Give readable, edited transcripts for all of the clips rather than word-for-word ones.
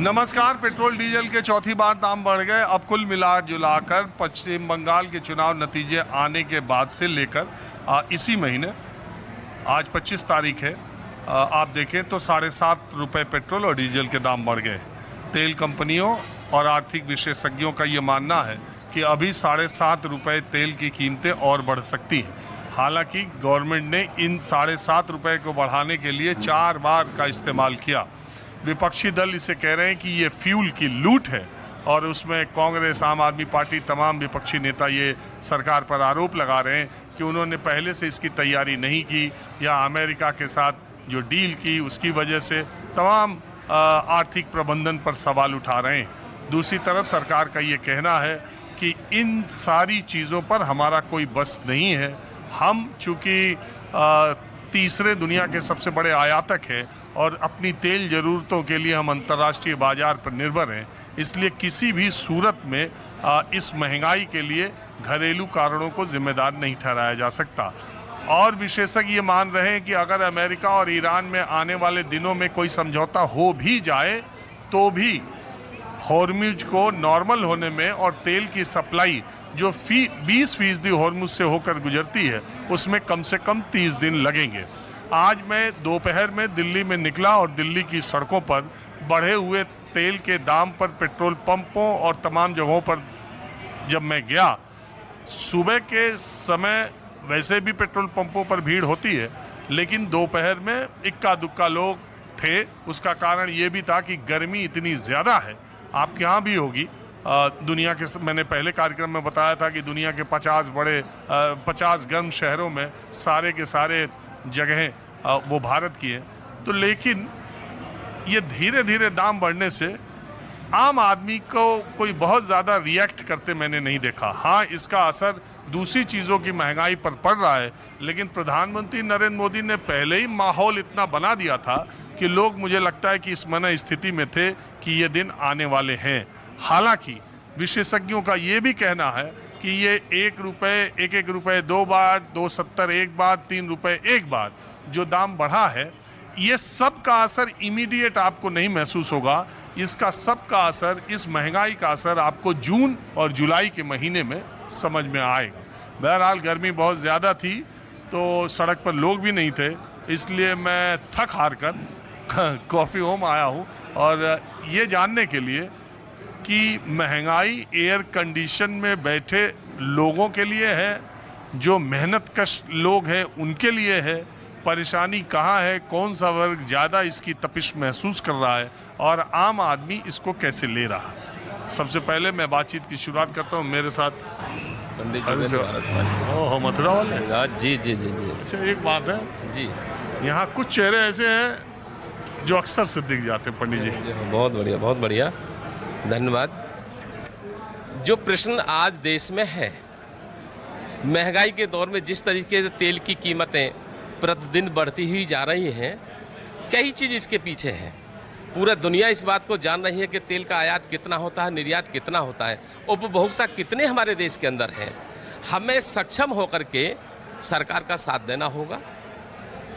नमस्कार। Petrol diesel के चौथी बार दाम बढ़ गए। अब कुल मिला जुलाकर पश्चिम बंगाल के चुनाव नतीजे आने के बाद से लेकर इसी महीने आज 25 तारीख है, आप देखें तो 7.5 रुपये पेट्रोल और डीजल के दाम बढ़ गए। तेल कंपनियों और आर्थिक विशेषज्ञों का ये मानना है कि अभी 7.5 रुपये तेल की कीमतें और बढ़ सकती हैं। हालांकि गवर्नमेंट ने इन 7.5 रुपये को बढ़ाने के लिए 4 बार का इस्तेमाल किया। विपक्षी दल इसे कह रहे हैं कि ये फ्यूल की लूट है और उसमें कांग्रेस, आम आदमी पार्टी, तमाम विपक्षी नेता ये सरकार पर आरोप लगा रहे हैं कि उन्होंने पहले से इसकी तैयारी नहीं की या अमेरिका के साथ जो डील की उसकी वजह से तमाम आर्थिक प्रबंधन पर सवाल उठा रहे हैं। दूसरी तरफ सरकार का ये कहना है कि इन सारी चीज़ों पर हमारा कोई बस नहीं है। हम चूँकि तीसरे दुनिया के सबसे बड़े आयातक हैं और अपनी तेल ज़रूरतों के लिए हम अंतर्राष्ट्रीय बाजार पर निर्भर हैं, इसलिए किसी भी सूरत में इस महंगाई के लिए घरेलू कारणों को जिम्मेदार नहीं ठहराया जा सकता। और विशेषज्ञ ये मान रहे हैं कि अगर अमेरिका और ईरान में आने वाले दिनों में कोई समझौता हो भी जाए तो भी हॉर्मुज को नॉर्मल होने में और तेल की सप्लाई जो 20% हॉर्मुज से होकर गुजरती है उसमें कम से कम 30 दिन लगेंगे। आज मैं दोपहर में दिल्ली में निकला और दिल्ली की सड़कों पर बढ़े हुए तेल के दाम पर पेट्रोल पंपों और तमाम जगहों पर जब मैं गया, सुबह के समय वैसे भी पेट्रोल पंपों पर भीड़ होती है, लेकिन दोपहर में इक्का दुक्का लोग थे। उसका कारण ये भी था कि गर्मी इतनी ज़्यादा है, आपके यहाँ भी होगी। दुनिया के, मैंने पहले कार्यक्रम में बताया था कि दुनिया के 50 गर्म शहरों में सारे के सारे जगहें वो भारत की हैं। तो लेकिन ये धीरे धीरे दाम बढ़ने से आम आदमी को कोई बहुत ज़्यादा रिएक्ट करते मैंने नहीं देखा। हाँ, इसका असर दूसरी चीज़ों की महंगाई पर पड़ रहा है, लेकिन प्रधानमंत्री नरेंद्र मोदी ने पहले ही माहौल इतना बना दिया था कि लोग, मुझे लगता है कि इस मन स्थिति में थे कि ये दिन आने वाले हैं। हालांकि विशेषज्ञों का ये भी कहना है कि ये 1 रुपये 2 बार, 2.70 एक बार, 3 रुपये एक बार जो दाम बढ़ा है, ये सब का असर इमीडिएट आपको नहीं महसूस होगा। इसका सब का असर, इस महंगाई का असर आपको जून और जुलाई के महीने में समझ में आएगा। बहरहाल गर्मी बहुत ज़्यादा थी तो सड़क पर लोग भी नहीं थे, इसलिए मैं थक हार कर कॉफ़ी होम आया हूँ और ये जानने के लिए कि महंगाई एयर कंडीशन में बैठे लोगों के लिए है, जो मेहनतकश लोग हैं उनके लिए है, परेशानी कहाँ है, कौन सा वर्ग ज़्यादा इसकी तपिश महसूस कर रहा है और आम आदमी इसको कैसे ले रहा है। सबसे पहले मैं बातचीत की शुरुआत करता हूँ। मेरे साथ पंडित जी मथुरा वाले। जी जी जी जी। अच्छा, एक बात है जी, यहाँ कुछ चेहरे ऐसे हैं जो अक्सर से दिख जाते हैं। पंडित जी, बहुत बढ़िया, बहुत बढ़िया, धन्यवाद। जो प्रश्न आज देश में है, महंगाई के दौर में जिस तरीके से तेल की कीमतें प्रतिदिन बढ़ती हुई जा रही हैं, कई चीज़ इसके पीछे है। पूरा दुनिया इस बात को जान रही है कि तेल का आयात कितना होता है, निर्यात कितना होता है, उपभोक्ता कितने हमारे देश के अंदर हैं। हमें सक्षम होकर के सरकार का साथ देना होगा,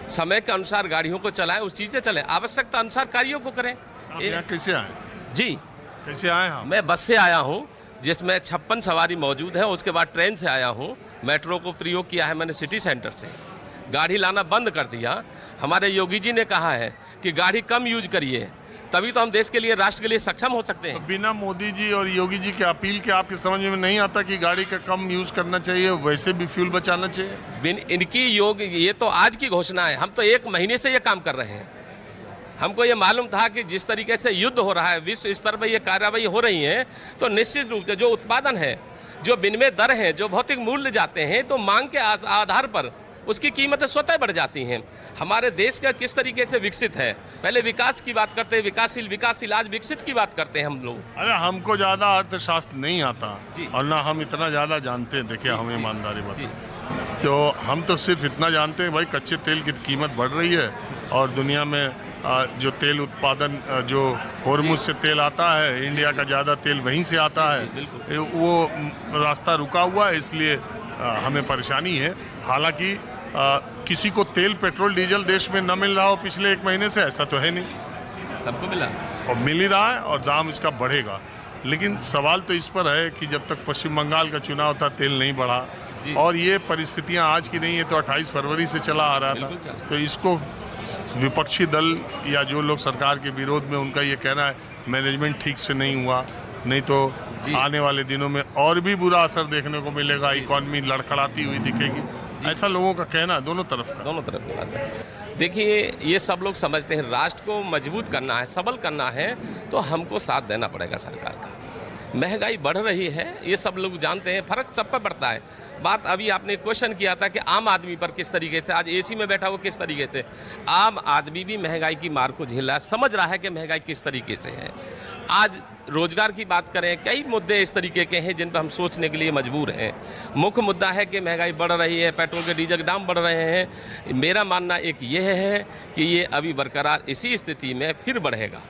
समय के अनुसार गाड़ियों को चलाएं, उस चीज़ से चलें, आवश्यकता अनुसार कार्यों को करें। आप यहाँ कैसे आए? जी, कैसे आए हम? मैं बस से आया हूँ जिसमें 56 सवारी मौजूद है। उसके बाद ट्रेन से आया हूँ। मेट्रो को प्रयोग किया है मैंने सिटी सेंटर से। गाड़ी लाना बंद कर दिया। हमारे योगी जी ने कहा है कि गाड़ी कम यूज करिए, तभी तो हम देश के लिए, राष्ट्र के लिए सक्षम हो सकते हैं। बिना मोदी जी और योगी जी के अपील के आपके समझ में नहीं आता कि गाड़ी का कम यूज करना चाहिए, वैसे भी फ्यूल बचाना चाहिए? इनकी योग, ये तो आज की घोषणा है। हम तो 1 महीने से ये काम कर रहे हैं। हमको ये मालूम था कि जिस तरीके से युद्ध हो रहा है, विश्व स्तर पर ये कार्रवाई हो रही है, तो निश्चित रूप से जो उत्पादन है, जो विनिमय दर है, जो भौतिक मूल्य जाते हैं, तो मांग के आधार पर उसकी कीमतें स्वतः बढ़ जाती हैं। हमारे देश का किस तरीके से विकसित है, पहले विकास की बात करते हैं, विकासशील, आज विकसित की बात करते हैं हम लोग। अरे हमको ज़्यादा अर्थशास्त्र नहीं आता और ना हम इतना ज़्यादा जानते हैं। देखिए, हमें ईमानदारी बताएं तो हम तो सिर्फ इतना जानते हैं भाई, कच्चे तेल की कीमत बढ़ रही है और दुनिया में जो तेल उत्पादन, जो हॉर्मुज से तेल आता है, इंडिया का ज़्यादा तेल वहीं से आता है, वो रास्ता रुका हुआ है, इसलिए हमें परेशानी है। हालांकि किसी को तेल, पेट्रोल, डीजल देश में न मिल रहा हो पिछले 1 महीने से, ऐसा तो है नहीं। सबको मिला और मिल ही रहा है और दाम इसका बढ़ेगा। लेकिन सवाल तो इस पर है कि जब तक पश्चिम बंगाल का चुनाव था तेल नहीं बढ़ा, और ये परिस्थितियां आज की नहीं है, तो 28 फरवरी से चला आ रहा था। तो इसको विपक्षी दल या जो लोग सरकार के विरोध में, उनका ये कहना है मैनेजमेंट ठीक से नहीं हुआ, नहीं तो आने वाले दिनों में और भी बुरा असर देखने को मिलेगा, इकॉनमी लड़खड़ाती हुई दिखेगी, ऐसा लोगों का कहना, दोनों तरफ की बात है। देखिए, ये सब लोग समझते हैं राष्ट्र को मजबूत करना है, सबल करना है, तो हमको साथ देना पड़ेगा सरकार का। महंगाई बढ़ रही है, ये सब लोग जानते हैं, फर्क सब पर पड़ता है। बात अभी आपने क्वेश्चन किया था कि आम आदमी पर किस तरीके से, आज एसी में बैठा हो किस तरीके से, आम आदमी भी महंगाई की मार को झेल रहा है, समझ रहा है कि महंगाई किस तरीके से है। आज रोजगार की बात करें, कई मुद्दे इस तरीके के हैं जिन पर हम सोचने के लिए मजबूर हैं। मुख्य मुद्दा है कि महंगाई बढ़ रही है, पेट्रोल के डीजल के दाम बढ़ रहे हैं। मेरा मानना एक ये है कि ये अभी बरकरार इसी स्थिति में फिर बढ़ेगा,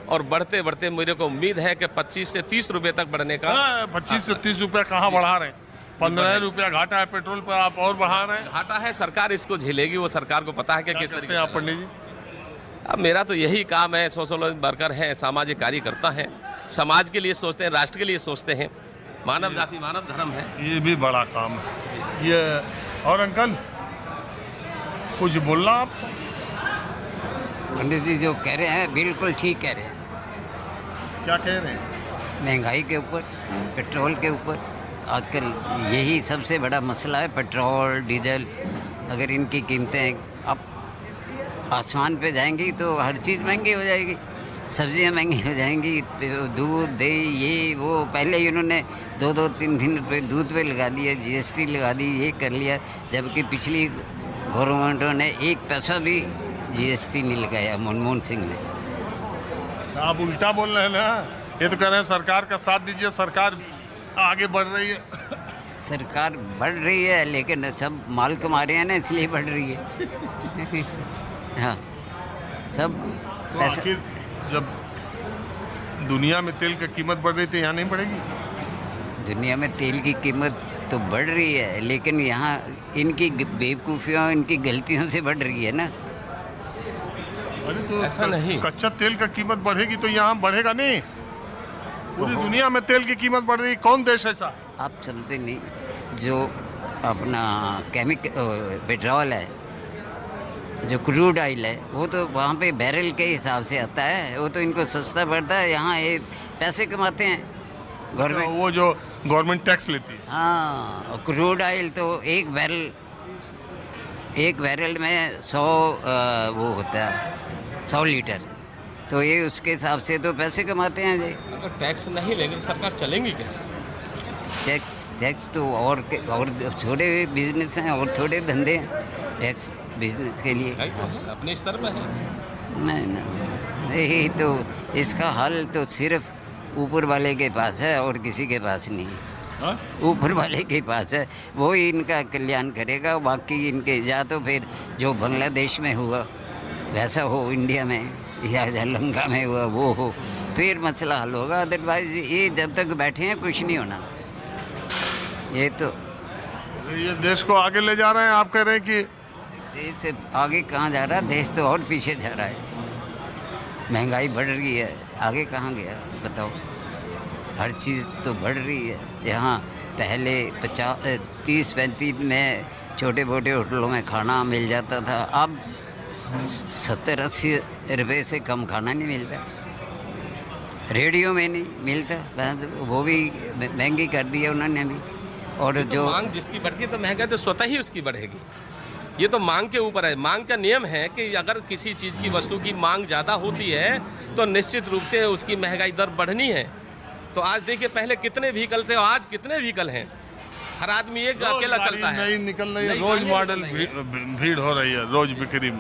और बढ़ते बढ़ते मेरे को उम्मीद है कि 25 से 30 रुपए तक बढ़ने का। 25 से 30 रुपया कहाँ बढ़ा रहे हैं? 15 रुपया घाटा है पेट्रोल पर, आप और बढ़ा रहे हैं। घाटा है, सरकार इसको झेलेगी, वो सरकार को पता है कि किस तरीके। आप पंडित जी, अब मेरा तो यही काम है, सोशल वर्कर है, सामाजिक कार्यकर्ता है, समाज के लिए सोचते हैं, राष्ट्र के लिए सोचते हैं, मानव जाति मानव धर्म है, ये भी बड़ा काम है ये। और अंकल कुछ बोलना आप? पंडित जी जो कह रहे हैं बिल्कुल ठीक कह रहे हैं। क्या कह रहे हैं? महंगाई के ऊपर, पेट्रोल के ऊपर, आजकल यही सबसे बड़ा मसला है, पेट्रोल डीजल। अगर इनकी कीमतें अब आसमान पे जाएंगी तो हर चीज़ महंगी हो जाएगी, सब्जियां महंगी हो जाएंगी, दूध दही ये वो। पहले ही उन्होंने 2-3 रुपये दूध पे लगा दिया, GST लगा दी, ये कर लिया, जबकि पिछली गवर्नमेंटों ने 1 पैसा भी GST नहीं लगाया, मनमोहन सिंह ने। आप उल्टा बोल रहे हैं ना, ये तो कह रहे हैं सरकार का साथ दीजिए, सरकार आगे बढ़ रही है। सरकार बढ़ रही है, लेकिन सब माल कमा रहे हैं ना, इसलिए बढ़ रही है। हाँ, सब तो आखिर जब दुनिया में तेल की कीमत बढ़ रही थी, यहाँ नहीं बढ़ेगी? दुनिया में तेल की कीमत तो बढ़ रही है, लेकिन यहाँ इनकी बेवकूफ़ियों, इनकी गलतियों से बढ़ रही है ना। अरे तो ऐसा नहीं, कच्चा तेल का कीमत बढ़ेगी तो यहाँ बढ़ेगा नहीं। पूरी दुनिया में तेल की कीमत बढ़ रही, कौन देश ऐसा? आप समझते नहीं, जो अपना पेट्रोल है, जो क्रूड ऑयल है, वो तो वहाँ पे बैरल के हिसाब से आता है, वो तो इनको सस्ता पड़ता है। यहाँ ये पैसे कमाते हैं गवर्नमेंट, वो जो गवर्नमेंट टैक्स लेती है। हाँ, क्रूड ऑयल तो एक बैरल में 100 वो होता है, 100 लीटर, तो ये उसके हिसाब से तो पैसे कमाते हैं जी। अगर टैक्स नहीं लेंगे तो सरकार चलेंगी कैसे? टैक्स तो और छोटे बिजनेस हैं और छोटे धंधे हैं, टैक्स बिजनेस के लिए अपने स्तर पर है। नहीं, तो इसका हल तो सिर्फ ऊपर वाले के पास है और किसी के पास नहीं है। ऊपर वाले के पास है, वो ही इनका कल्याण करेगा। बाकी इनके या तो फिर जो बांग्लादेश में हुआ वैसा हो, इंडिया में या श्रीलंका में हुआ वो हो, फिर मसला हल होगा। अदरवाइज ये जब तक बैठे हैं कुछ नहीं होना। ये तो ये देश को आगे ले जा रहे हैं, आप कह रहे हैं कि देश से आगे कहाँ जा रहा है, देश तो और पीछे जा रहा है। महंगाई बढ़ रही है, आगे कहाँ गया बताओ। हर चीज़ तो बढ़ रही है। यहाँ पहले 30-35 में छोटे मोटे होटलों में खाना मिल जाता था, अब 70-80 रुपये से कम खाना नहीं मिलता। रेडियो में नहीं मिलता, वो भी महंगी कर दी है उन्होंने भी। और तो जो मांग जिसकी बढ़ती है तो महंगाई तो स्वतः ही उसकी बढ़ेगी। ये तो मांग के ऊपर है। मांग का नियम है कि अगर किसी चीज़ की वस्तु की मांग ज़्यादा होती है तो निश्चित रूप से उसकी महंगाई दर बढ़नी है। तो आज देखिए, पहले कितने व्हीकल थे और आज कितने व्हीकल हैं। हर आदमी एक अकेला चलता है, नहीं निकल रही है, रोज मॉडल भीड़ हो रही है, रोज बिक्री में।